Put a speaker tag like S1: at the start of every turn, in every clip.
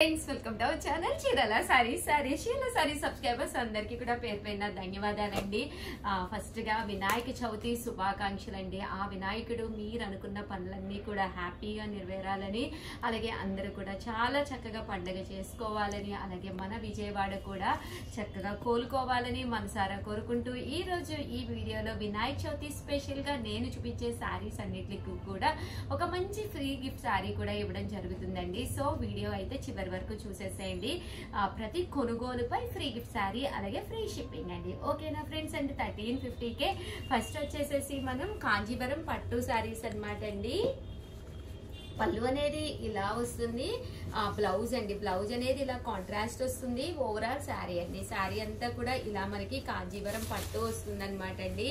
S1: Friends welcome to our channel చీరల సారీస్ చీరల saris subscribers అందరికీ కూడా పేరు పేరున ధన్యవాదాలండి. ఫస్ట్ గా వినాయక చవితి శుభాకాంక్షలు అండి. ఆ వినాయకుడు మీరు అనుకున్న పనులన్నీ కూడా హ్యాపీగా నెరవేరాలని, అలాగే అందరూ కూడా చాలా చక్కగా పండుగ చేసుకోవాలని, అలాగే మన విజయవాడ కూడా చక్కగా కోలుకోవాలని మనసారా కోరుకుంటూ ఈ రోజు ఈ వీడియోలో వినాయక చవితి స్పెషల్ గా నేను చూపించే సారీస్ అన్నిటికీ కూడా ఒక మంచి ఫ్రీ గిఫ్ట్ సారీ కూడా ఇవ్వడం జరుగుతుందండి. సో వీడియో అయితే చివరి వరకు చూసేసేయండి. ప్రతి కొనుగోలుపై ఫ్రీ గిఫ్ట్ సారీ అలాగే ఫ్రీ షిప్పింగ్ అండి. ఓకేనా ఫ్రెండ్స్? అండి 1350కే ఫస్ట్ వచ్చేసేసి మనం కాంజీవరం పట్టు సారీస్ అన్నమాట అండి. పళ్ళు అనేది ఇలా వస్తుంది. బ్లౌజ్ అండి, బ్లౌజ్ అనేది ఇలా కాంట్రాస్ట్ వస్తుంది. ఓవరాల్ శారీ అండి, శారీ అంతా కూడా ఇలా మనకి కాంజీవరం పట్టు వస్తుంది అనమాట అండి.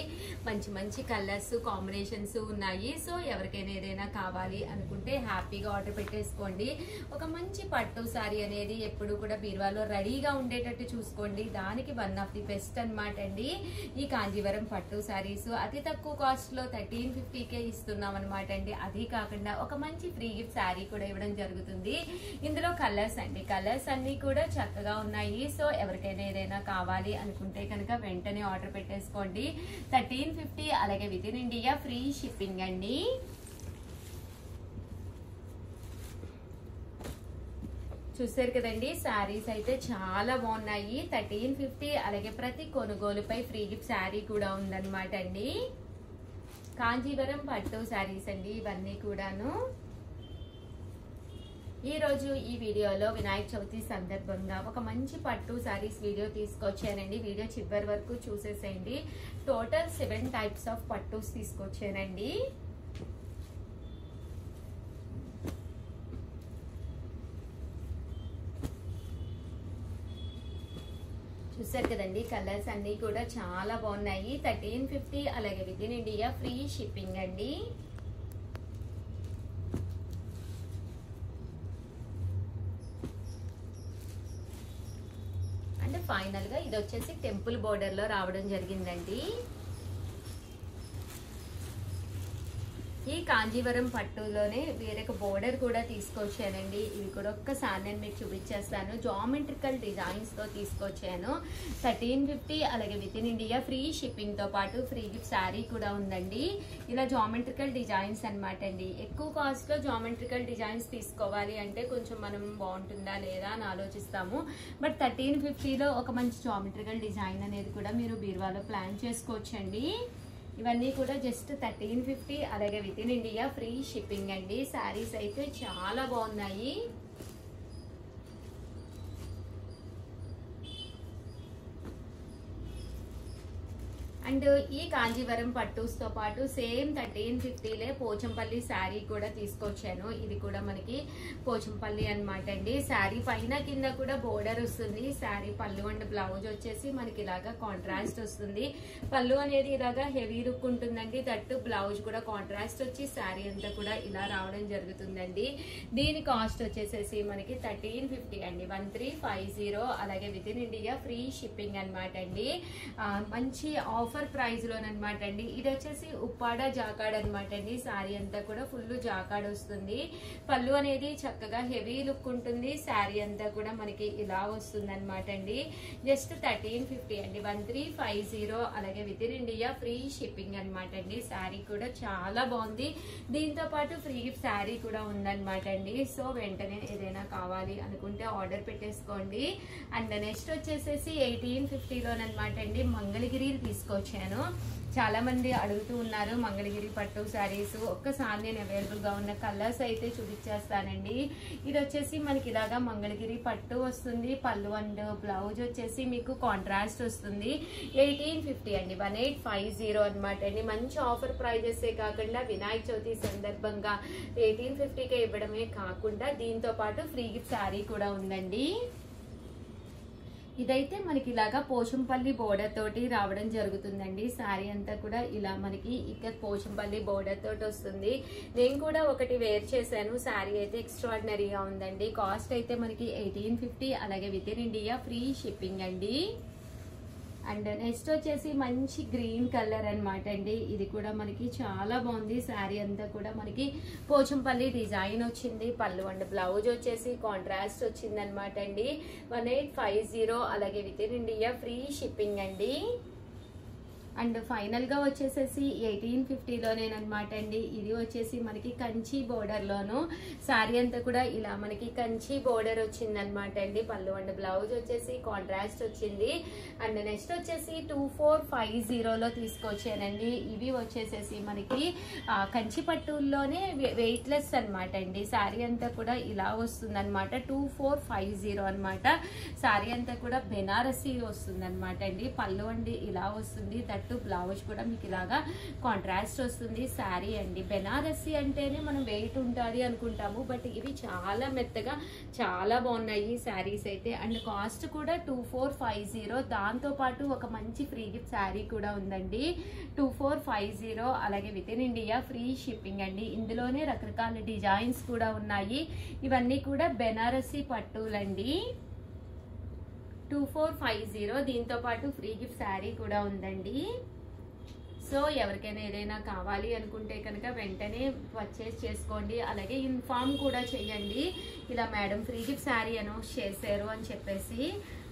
S1: మంచి మంచి కలర్స్ కాంబినేషన్స్ ఉన్నాయి. సో ఎవరికైనా ఏదైనా కావాలి అనుకుంటే హ్యాపీగా ఆర్డర్ పెట్టేసుకోండి. ఒక మంచి పట్టు శారీ అనేది ఎప్పుడు కూడా బీరువాలో రెడీగా ఉండేటట్టు చూసుకోండి. దానికి వన్ ఆఫ్ ది బెస్ట్ అనమాట అండి ఈ కాంజీవరం పట్టు శారీస్. అతి తక్కువ కాస్ట్ లో 1350కే ఇస్తున్నాం అనమాట అండి. అది కాకుండా ఒక మంచి ఫ్రీ గిఫ్ట్ శారీ కూడా ఇవ్వడం జరుగుతుంది. ఇందులో కలర్స్ అండి, కలర్స్ అన్ని కూడా చక్కగా ఉన్నాయి. సో ఎవరికైనా ఏదైనా కావాలి అనుకుంటే కనుక వెంటనే ఆర్డర్ పెట్టేసుకోండి. 1350 అలాగే with in India free shipping అండి. చూసారు కదండి, శారీస్ అయితే చాలా బాగున్నాయి. 1350 అలాగే ప్రతి కొనుగోలుపై ఫ్రీ గిఫ్ట్ శారీ కూడా ఉందన్నమాట అండి. కాంజీవరం పట్టు శారీస్ అండి ఇవన్నీ కూడాను. ఈ రోజు ఈ వీడియోలో వినాయక చవితి సందర్భంగా ఒక మంచి పట్టు సారీస్ వీడియో తీసుకొచ్చానండి. వీడియో చివరి వరకు చూసేసేయండి. టోటల్ 7 టైప్స్ ఆఫ్ పట్టూస్ తీసుకొచ్చానండి. చూసారు కదండి, కలర్స్ అన్ని కూడా చాలా బాగున్నాయి. 1350 అలాగే with in India free shipping అండి. అంటే ఫైనల్ గా ఇది వచ్చేసి టెంపుల్ బోర్డర్ లో రావడం జరిగిందండి. ఈ కాంజీవరం పట్టులోనే వేరొక బోర్డర్ కూడా తీసుకొచ్చానండి. ఇది కూడా ఒక్కసారి నేను మీకు చూపించేస్తాను. జామెట్రికల్ డిజైన్స్ తో తీసుకొచ్చాను. 1350 అలాగే with in India free shipping తో పాటు ఫ్రీ గిఫ్ట్ శారీ కూడా ఉందండి. ఇలా జామెట్రికల్ డిజైన్స్ అనమాట అండి. ఎక్కువ కాస్ట్ లో జామెట్రికల్ డిజైన్స్ తీసుకోవాలి అంటే కొంచెం మనం బాగుంటుందా లేదా అని ఆలోచిస్తాము. బట్ 1350లో ఒక మంచి జామెట్రికల్ డిజైన్ అనేది కూడా మీరు బీరువాలో ప్లాన్ చేసుకోవచ్చండి. ఇవన్నీ కూడా జస్ట్ 1350 అలాగే with in India free shipping అండి. శారీస్ అయితే చాలా బాగున్నాయి. అండ్ ఈ కాంజీవరం పట్టూస్ తో పాటు సేమ్ 1350లే పోచంపల్లి శారీ కూడా తీసుకొచ్చాను. ఇది కూడా మనకి పోచంపల్లి అనమాట అండి. శారీ పైన కింద కూడా బోర్డర్ వస్తుంది. శారీ పళ్ళు అండ్ బ్లౌజ్ వచ్చేసి మనకి ఇలాగా కాంట్రాస్ట్ వస్తుంది. పళ్ళు అనేది ఇలాగా హెవీ లుక్ ఉంటుందండి. దట్టు బ్లౌజ్ కూడా కాంట్రాస్ట్ వచ్చి శారీ అంతా కూడా ఇలా రావడం జరుగుతుందండి. దీని కాస్ట్ వచ్చేసేసి మనకి 1350 అండి. 1350 అలాగే with in India free shipping అనమాట అండి. మంచి ఆఫర్ ప్రైస్ లోనమాట అండి. ఇది వచ్చేసి ఉప్పాడ జాకాడ్ అనమాట అండి. శారీ అంతా కూడా ఫుల్ జాకాడ్ వస్తుంది. పళ్ళు అనేది చక్కగా హెవీ లుక్ ఉంటుంది. శారీ అంతా కూడా మనకి ఇలా వస్తుంది అనమాట అండి. జస్ట్ 1350 అండి. 1350 అలాగే with in India free shipping అనమాట అండి. శారీ కూడా చాలా బాగుంది. దీంతో పాటు ఫ్రీ గిఫ్ట్ శారీ కూడా ఉందన్నమాట అండి. సో వెంటనే ఏదైనా కావాలి అనుకుంటే ఆర్డర్ పెట్టేసుకోండి. అండ్ నెక్స్ట్ వచ్చేసేసి 1850లోనమాట అండి మంగళగిరి తీసుకొచ్చాను. చాలా మంది అడుగుతూ ఉన్నారు మంగళగిరి పట్టు శారీస్. ఒక్కసారి నేను అవైలబుల్ గా ఉన్న కలర్స్ అయితే చూపించేస్తానండి. ఇది వచ్చేసి మనకి ఇలాగా మంగళగిరి పట్టు వస్తుంది. పళ్ళు అండ్ బ్లౌజ్ వచ్చేసి మీకు కాంట్రాస్ట్ వస్తుంది. 1850 అండి. 1850 అనమాట అండి. మంచి ఆఫర్ ప్రైజెస్ కాకుండా వినాయక చవితి సందర్భంగా 1850కే ఇవ్వడమే కాకుండా దీంతో పాటు ఫ్రీ గిఫ్ట్ శారీ కూడా ఉందండి. ఇదైతే మనకి ఇలాగా పోచంపల్లి బోర్డర్ తోటి రావడం జరుగుతుందండి. శారీ అంతా కూడా ఇలా మనకి ఇక్కడ పోచంపల్లి బోర్డర్ తోటి వస్తుంది. నేను కూడా ఒకటి వేర్ చేశాను. శారీ అయితే ఎక్స్ట్రాడినరీగా ఉందండి. కాస్ట్ అయితే మనకి 1850 అలాగే with in India free shipping అండి. అండ్ నెక్స్ట్ వచ్చేసి మంచి గ్రీన్ కలర్ అన్నమాట అండి. ఇది కూడా మనకి చాలా బాగుంది. శారీ అంతా కూడా మనకి పోచంపల్లి డిజైన్ వచ్చింది. పళ్ళు అండ్ బ్లౌజ్ వచ్చేసి కాంట్రాస్ట్ వచ్చింది అనమాట అండి. 1850 అలాగే with in India free shipping అండి. అండ్ ఫైనల్ గా వచ్చేసేసి 1850లోనేనమాట అండి. ఇది వచ్చేసి మనకి కంచి బోర్డర్ లోను శారీ అంతా కూడా ఇలా మనకి కంచి బోర్డర్ వచ్చింది అనమాట అండి. పళ్ళు అండ్ బ్లౌజ్ వచ్చేసి కాంట్రాస్ట్ వచ్చింది. అండ్ నెక్స్ట్ వచ్చేసి 2450లో తీసుకొచ్చానండి. ఇవి వచ్చేసేసి మనకి కంచి పట్టుల్లోనే వెయిట్ లెస్ అనమాట అండి. శారీ అంతా కూడా ఇలా వస్తుంది అనమాట. 2450 అనమాట. శారీ అంతా కూడా బెనారసీ వస్తుంది అనమాట అండి. పళ్ళు అండి ఇలా వస్తుంది. బ్లౌజ్ కూడా మీకు ఇలాగా కాంట్రాస్ట్ వస్తుంది. శారీ అండి బెనారసీ అంటేనే మనం వెయిట్ ఉంటుంది అనుకుంటాము, బట్ ఇవి చాలా మెత్తగా చాలా బాగున్నాయి శారీస్ అయితే. అండ్ కాస్ట్ కూడా 2450. దాంతో పాటు ఒక మంచి ఫ్రీ గిఫ్ట్ శారీ కూడా ఉందండి. 2450 అలాగే with in India free shipping అండి. ఇందులోనే రకరకాల డిజైన్స్ కూడా ఉన్నాయి. ఇవన్నీ కూడా బెనారసీ పట్టులండి. 2450 దీంతో పాటు ఫ్రీ గిఫ్ట్ శారీ కూడా ఉందండి. సో ఎవరికైనా ఏదైనా కావాలి అనుకుంటే కనుక వెంటనే పర్చేస్ చేసుకోండి. అలాగే ఇన్ఫార్మ్ కూడా చేయండి, ఇలా madam free gift sari announce చేశారు అని చెప్పేసి.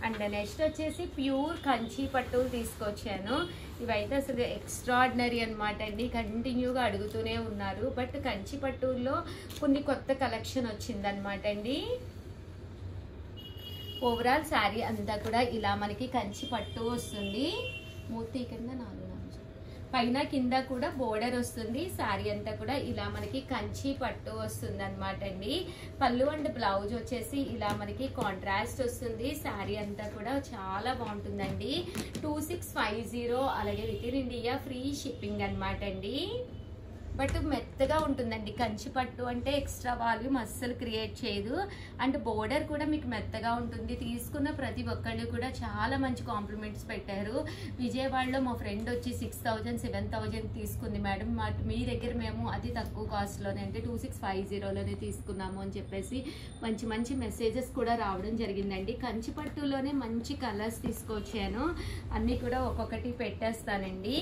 S1: అండ్ నెక్స్ట్ వచ్చేసి ప్యూర్ కంచి పట్టులు తీసుకొచ్చాను. ఇవైతే అసలు ఎక్స్ట్రాడినరీ అనమాట అండి. కంటిన్యూగా అడుగుతూనే ఉన్నారు. బట్ కంచి పట్టుల్లో కొన్ని కొత్త కలెక్షన్ వచ్చిందనమాట అండి. ఓవరాల్ శారీ అంతా కూడా ఇలా మనకి కంచి పట్టు వస్తుంది. మూర్తి కింద 4 పైన కింద కూడా బోర్డర్ వస్తుంది. శారీ అంతా కూడా ఇలా మనకి కంచి పట్టు వస్తుంది అనమాట అండి. పళ్ళు అండ్ బ్లౌజ్ వచ్చేసి ఇలా మనకి కాంట్రాస్ట్ వస్తుంది. శారీ అంతా కూడా చాలా బాగుంటుందండి. 2650 అలాగే with in India free shipping అనమాట అండి. బట్ మెత్తగా ఉంటుందండి. కంచి పట్టు అంటే ఎక్స్ట్రా వాల్యూమ్ అస్సలు క్రియేట్ చేయదు. అండ్ బోర్డర్ కూడా మీకు మెత్తగా ఉంటుంది. తీసుకున్న ప్రతి ఒక్కళ్ళు కూడా చాలా మంచి కాంప్లిమెంట్స్ పెట్టారు. విజయవాడలో మా ఫ్రెండ్ వచ్చి 6000 7000 తీసుకుంది మేడం, మీ దగ్గర మేము అతి తక్కువ కాస్ట్లోనే అంటే 2650లోనే తీసుకున్నాము అని చెప్పేసి మంచి మంచి మెసేజెస్ కూడా రావడం జరిగిందండి. కంచి పట్టులోనే మంచి కలర్స్ తీసుకొచ్చాను. అన్నీ కూడా ఒక్కొక్కటి పెట్టేస్తానండి.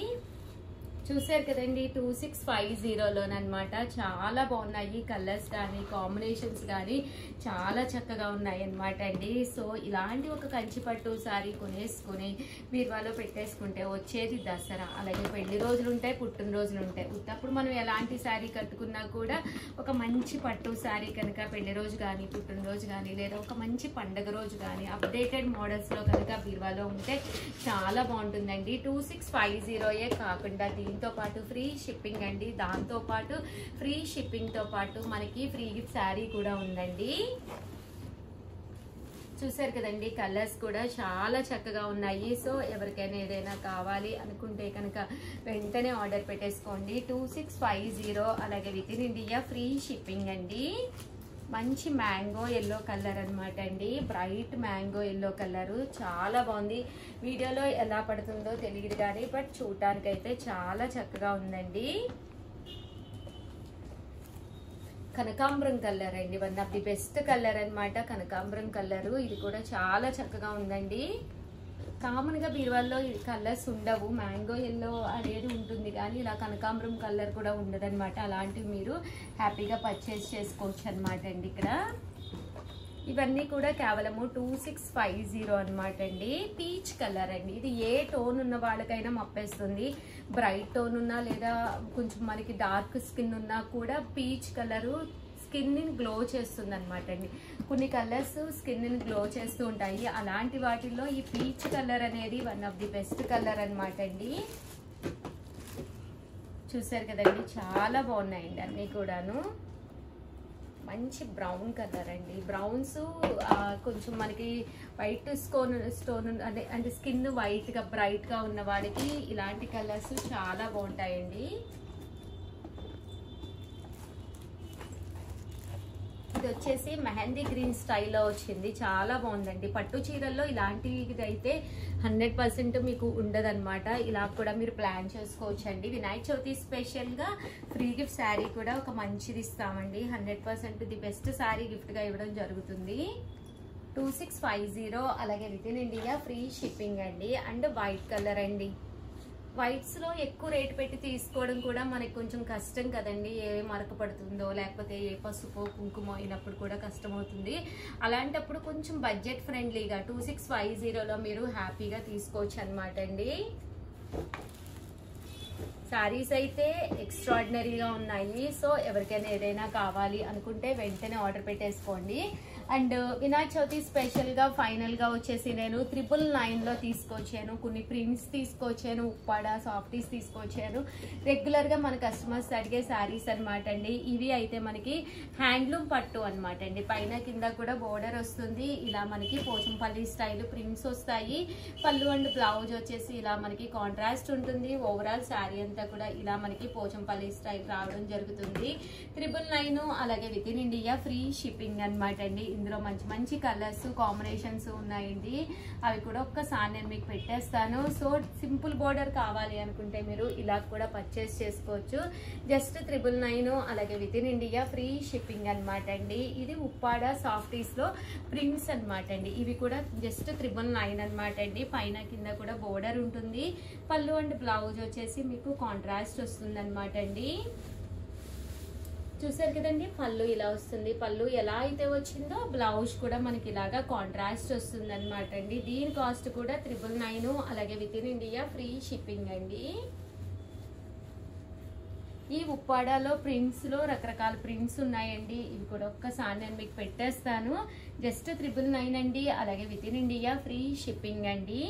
S1: చూసారు కదండి 2650లోనమాట. చాలా బాగున్నాయి కలర్స్ కానీ కాంబినేషన్స్ కానీ చాలా చక్కగా ఉన్నాయి అనమాట అండి. సో ఇలాంటి ఒక కంచిపట్టు సారీ కొనేసుకుని బీరువాలో పెట్టేసుకుంటే వచ్చేది దసరా, అలాగే పెళ్లి రోజులు ఉంటాయి, పుట్టినరోజులు ఉంటాయి. ఉత్తప్పుడు మనం ఎలాంటి శారీ కట్టుకున్నా కూడా ఒక మంచి పట్టు శారీ కనుక పెళ్లి రోజు కానీ పుట్టినరోజు కానీ లేదా ఒక మంచి పండగ రోజు కానీ అప్డేటెడ్ మోడల్స్లో కనుక బీరువాలో ఉంటే చాలా బాగుంటుందండి. 2650 కాకుండా దీంతో పాటు ఫ్రీ షిప్పింగ్ అండి. దాంతో పాటు ఫ్రీ షిప్పింగ్ తో పాటు మనకి ఫ్రీ గిఫ్ట్ శారీ కూడా ఉందండి. చూసారు కదండి కలర్స్ కూడా చాలా చక్కగా ఉన్నాయి. సో ఎవరికైనా ఏదైనా కావాలి అనుకుంటే కనుక వెంటనే ఆర్డర్ పెట్టేసుకోండి. 2650 అలాగే with in India free shipping అండి. మంచి మ్యాంగో ఎల్లో కలర్ అనమాట అండి. బ్రైట్ మ్యాంగో ఎల్లో కలర్ చాలా బాగుంది. వీడియోలో ఎలా పడుతుందో తెలియదు కానీ బట్ చూడటానికి అయితే చాలా చక్కగా ఉందండి. కనకాంబరం కలర్ అండి, one of the best colour అనమాట కనకాంబరం కలరు. ఇది కూడా చాలా చక్కగా ఉందండి. కామన్ గా బీరువాల్లో కలర్స్ ఉండవు, మ్యాంగో ఎల్లో అనేది ఉంటుంది కానీ ఇలా కనకాంబరం కలర్ కూడా ఉండదు అనమాట. అలాంటివి మీరు హ్యాపీగా పర్చేస్ చేసుకోవచ్చు అనమాట అండి. ఇక్కడ ఇవన్నీ కూడా కేవలము 2650 అనమాట అండి. పీచ్ కలర్ అండి. ఇది ఏ టోన్ ఉన్న వాళ్ళకైనా మప్పేస్తుంది. బ్రైట్ టోన్ ఉన్నా లేదా కొంచెం మనకి డార్క్ స్కిన్ ఉన్నా కూడా పీచ్ కలరు స్కిన్ ని గ్లో చేస్తుంది అనమాట అండి. కొన్ని కలర్స్ స్కిన్ ని గ్లో చేస్తూ ఉంటాయి. అలాంటి వాటిల్లో ఈ పీచ్ కలర్ అనేది one of the best colour అనమాట అండి. చూసారు కదండి చాలా బాగున్నాయండి అన్నీ కూడాను. మంచి బ్రౌన్ కలర్ అండి. బ్రౌన్స్ కొంచెం మనకి వైట్ స్టోన్ అంటే స్కిన్ వైట్ గా బ్రైట్ గా ఉన్న వాళ్ళకి ఇలాంటి కలర్స్ చాలా బాగుంటాయండి. ఇది వచ్చేసి మెహందీ గ్రీన్ స్టైల్లో వచ్చింది, చాలా బాగుందండి. పట్టు చీరల్లో ఇలాంటివి అయితే 100% మీకు ఉండదన్నమాట. ఇలా కూడా మీరు ప్లాన్ చేసుకోవచ్చు అండి. వినాయక చవితి స్పెషల్ గా ఫ్రీ గిఫ్ట్ శారీ కూడా ఒక మంచిది ఇస్తామండి. 100% ది బెస్ట్ శారీ గిఫ్ట్ గా ఇవ్వడం జరుగుతుంది. 2650 అలాగే with in India free shipping అండి. అండ్ వైట్ కలర్ అండి. వైట్స్ లో ఎక్కువ రేట్ పెట్టి తీసుకోవడం కూడా మనకి కొంచెం కష్టం కదండి. ఏ మరక పడుతుందో లేకపోతే ఏ పసుపు కుంకుమ అయినప్పుడు కూడా కష్టం అవుతుంది. అలాంటప్పుడు కొంచెం బడ్జెట్ ఫ్రెండ్లీగా 2650లో మీరు హ్యాపీగా తీసుకోవచ్చు అనమాట అండి. శారీస్ అయితే ఎక్స్ట్రాడినరీగా ఉన్నాయి. సో ఎవరికైనా ఏదైనా కావాలి అనుకుంటే వెంటనే ఆర్డర్ పెట్టేసుకోండి. అండ్ వినాయక చవితి స్పెషల్గా ఫైనల్గా వచ్చేసి నేను 999లో తీసుకొచ్చాను. కొన్ని ప్రింట్స్ తీసుకొచ్చాను, ఉప్పాడ సాఫ్టీస్ తీసుకొచ్చాను. రెగ్యులర్గా మన కస్టమర్స్ అడిగే శారీస్ అనమాట అండి. ఇవి అయితే మనకి హ్యాండ్లూమ్ పట్టు అనమాట అండి. పైన కింద కూడా బోర్డర్ వస్తుంది. ఇలా మనకి పోచంపల్లి స్టైల్ ప్రింట్స్ వస్తాయి. పళ్ళు అండ్ బ్లౌజ్ వచ్చేసి ఇలా మనకి కాంట్రాస్ట్ ఉంటుంది. ఓవరాల్ శారీ అంతా కూడా ఇలా మనకి పోచంపల్లి స్టైల్ రావడం జరుగుతుంది. 999 అలాగే with in India free shipping అనమాట అండి. ఇందులో మంచి మంచి కలర్స్ కాంబినేషన్స్ ఉన్నాయండి. అవి కూడా ఒక్కసారి నేను మీకు పెట్టేస్తాను. సో సింపుల్ బోర్డర్ కావాలి అనుకుంటే మీరు ఇలా కూడా పర్చేస్ చేసుకోవచ్చు. జస్ట్ 999 అలాగే with in India free shipping అనమాట అండి. ఇది ఉప్పాడ సాఫ్టీస్ లో ప్రింట్స్ అనమాట అండి. ఇవి కూడా జస్ట్ 999 అనమాట అండి. పైన కింద కూడా బోర్డర్ ఉంటుంది. పళ్ళు అండ్ బ్లౌజ్ వచ్చేసి మీకు కాంట్రాస్ట్ వస్తుంది అనమాట అండి. చూసారు కదండి, పళ్ళు ఇలా వస్తుంది. పళ్ళు ఎలా అయితే వచ్చిందో బ్లౌజ్ కూడా మనకి ఇలాగా కాంట్రాస్ట్ వస్తుంది అనమాట అండి. దీని కాస్ట్ కూడా 999 అలాగే with in India free shipping అండి. ఈ ఉప్పాడలో ప్రింట్స్ లో రకరకాల ప్రింట్స్ ఉన్నాయండి. ఇవి కూడా ఒక్కసారి నేను మీకు పెట్టేస్తాను. జస్ట్ 999 అండి అలాగే with in India free shipping అండి.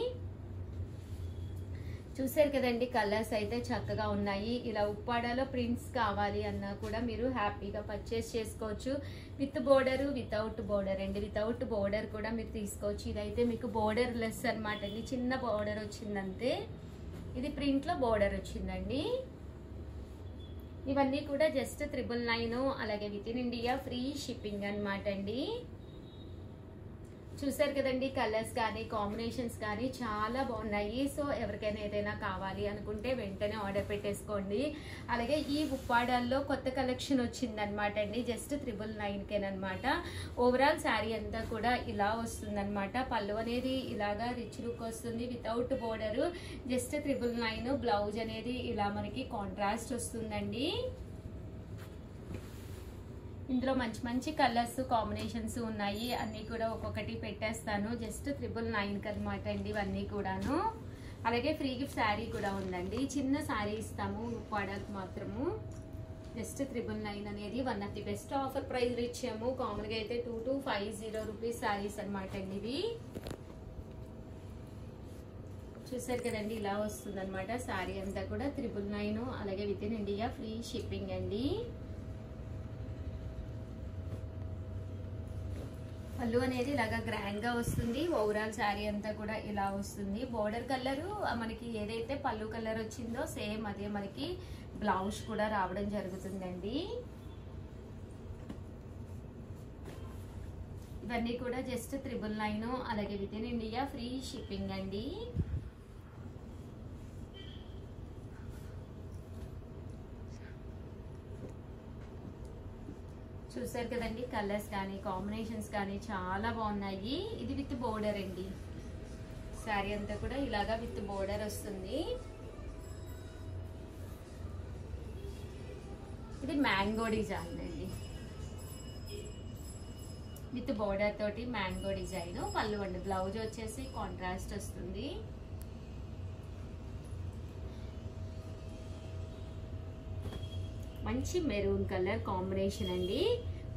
S1: చూసారు కదండి, కలర్స్ అయితే చక్కగా ఉన్నాయి. ఇలా ఉప్పాడలో ప్రింట్స్ కావాలి అన్నా కూడా మీరు హ్యాపీగా పర్చేస్ చేసుకోవచ్చు. విత్ బోర్డర్ వితౌట్ బోర్డర్ అండి. వితౌట్ బోర్డర్ కూడా మీరు తీసుకోవచ్చు. ఇదైతే మీకు బోర్డర్ లెస్ అనమాట అండి. చిన్న బోర్డర్ వచ్చిందంతే. ఇది ప్రింట్ లో బోర్డర్ వచ్చిందండి. ఇవన్నీ కూడా జస్ట్ 999 అలాగే with in India free shipping అనమాట అండి. చూసారు కదండి, కలర్స్ కానీ కాంబినేషన్స్ కానీ చాలా బాగున్నాయి. సో ఎవరికైనా ఏదైనా కావాలి అనుకుంటే వెంటనే ఆర్డర్ పెట్టేసుకోండి. అలాగే ఈ ఉప్పాడల్లో కొత్త కలెక్షన్ వచ్చిందనమాట అండి. జస్ట్ 999కేనమాట. ఓవరాల్ శారీ అంతా కూడా ఇలా వస్తుందన్నమాట. పళ్ళు అనేది ఇలాగా రిచ్ లుక్ వస్తుంది వితౌట్ బోర్డర్. జస్ట్ 999. బ్లౌజ్ అనేది ఇలా మనకి కాంట్రాస్ట్ వస్తుందండి. ఇందులో మంచి మంచి కలర్స్ కాంబినేషన్స్ ఉన్నాయి. అన్నీ కూడా ఒక్కొక్కటి పెట్టేస్తాను. జస్ట్ 999 అనమాట అండి ఇవన్నీ కూడాను. అలాగే ఫ్రీ గిఫ్ట్ శారీ కూడా ఉందండి. చిన్న శారీ ఇస్తాము ఉప్పాడకు మాత్రము. జస్ట్ 999 అనేది one of the best offer price ఇచ్చాము. కామన్గా అయితే 2250 రూపీస్ శారీస్ అనమాట అండి ఇవి. చూసారు కదండి, ఇలా వస్తుంది అనమాట శారీ అంతా కూడా 999 అలాగే with in India free shipping అండి. పళ్ళు అనేది ఇలాగా గ్రాండ్ గా వస్తుంది. ఓవరాల్ శారీ అంతా కూడా ఇలా వస్తుంది. బోర్డర్ కలర్ మనకి ఏదైతే పళ్ళు కలర్ వచ్చిందో సేమ్ అదే మనకి బ్లౌజ్ కూడా రావడం జరుగుతుందండి. ఇవన్నీ కూడా జస్ట్ 999 అలాగే with in India free shipping అండి. చూసారు కదండి, కలర్స్ కానీ కాంబినేషన్స్ కానీ చాలా బాగున్నాయి. ఇది విత్ బోర్డర్ అండి. శారీ అంతా కూడా ఇలాగా విత్ బోర్డర్ వస్తుంది. ఇది మ్యాంగో డిజైన్ అండి. విత్ బోర్డర్ తోటి మ్యాంగో డిజైన్. పళ్ళు అండి బ్లౌజ్ వచ్చేసి కాంట్రాస్ట్ వస్తుంది. మంచి మెరూన్ కలర్ కాంబినేషన్ అండి.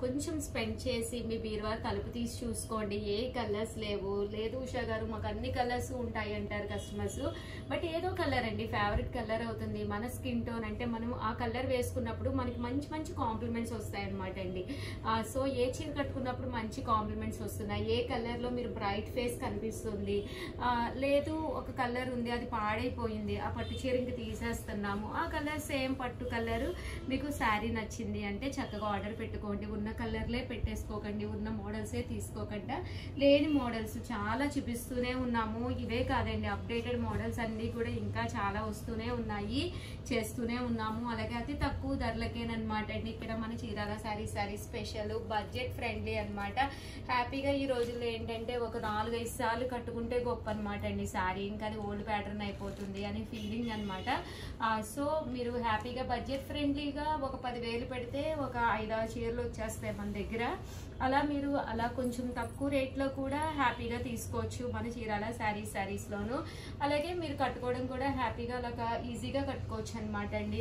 S1: కొంచెం స్పెండ్ చేసి మీ బీరువా తలుపు తీసి చూసుకోండి. ఏ కలర్స్ లేవు. లేదు ఉషా గారు మాకు అన్ని కలర్స్ ఉంటాయి అంటారు కస్టమర్స్. బట్ ఏదో కలర్ అండి ఫేవరెట్ కలర్ అవుతుంది. మన స్కిన్ టోన్ అంటే మనం ఆ కలర్ వేసుకున్నప్పుడు మనకి మంచి మంచి కాంప్లిమెంట్స్ వస్తాయి అనమాట అండి. సో ఏ చీర కట్టుకున్నప్పుడు మంచి కాంప్లిమెంట్స్ వస్తున్నాయి. ఏ కలర్లో మీరు బ్రైట్ ఫేస్ కనిపిస్తుంది. లేదు ఒక కలర్ ఉంది అది పాడైపోయింది, ఆ పట్టు చీర ఇంక తీసేస్తున్నాము. ఆ కలర్ సేమ్ పట్టు కలర్ మీకు శారీ నచ్చింది అంటే చక్కగా ఆర్డర్ పెట్టుకోండి. ఉన్న ఉన్న కలర్లే పెట్టేసుకోకండి, ఉన్న మోడల్సే తీసుకోకుండా లేని మోడల్స్ చాలా చూపిస్తూనే ఉన్నాము. ఇవే కాదండి, అప్డేటెడ్ మోడల్స్ అన్ని కూడా ఇంకా చాలా వస్తూనే ఉన్నాయి, చేస్తూనే ఉన్నాము. అలాగే అతి తక్కువ ధరలకేనమాట అండి ఇక్కడ మన Chirala sari special budget friendly అన్నమాట. హ్యాపీగా ఈ రోజుల్లో ఏంటంటే ఒక 4-5 సార్లు కట్టుకుంటే గొప్ప అనమాట అండి శారీ, ఇంకా అది ఓల్డ్ ప్యాటర్న్ అయిపోతుంది అని ఫీలింగ్ అనమాట. సో మీరు హ్యాపీగా బడ్జెట్ ఫ్రెండ్లీగా ఒక 10,000 పెడితే ఒక 5-6 చీరలు వచ్చేస్తాయి మన దగ్గర. అలా మీరు అలా కొంచెం తక్కువ రేట్లో కూడా హ్యాపీగా తీసుకోవచ్చు మన చీరాల శారీస్ లోను. అలాగే మీరు కట్టుకోవడం కూడా హ్యాపీగా అలాగా ఈజీగా కట్టుకోవచ్చు అనమాట అండి.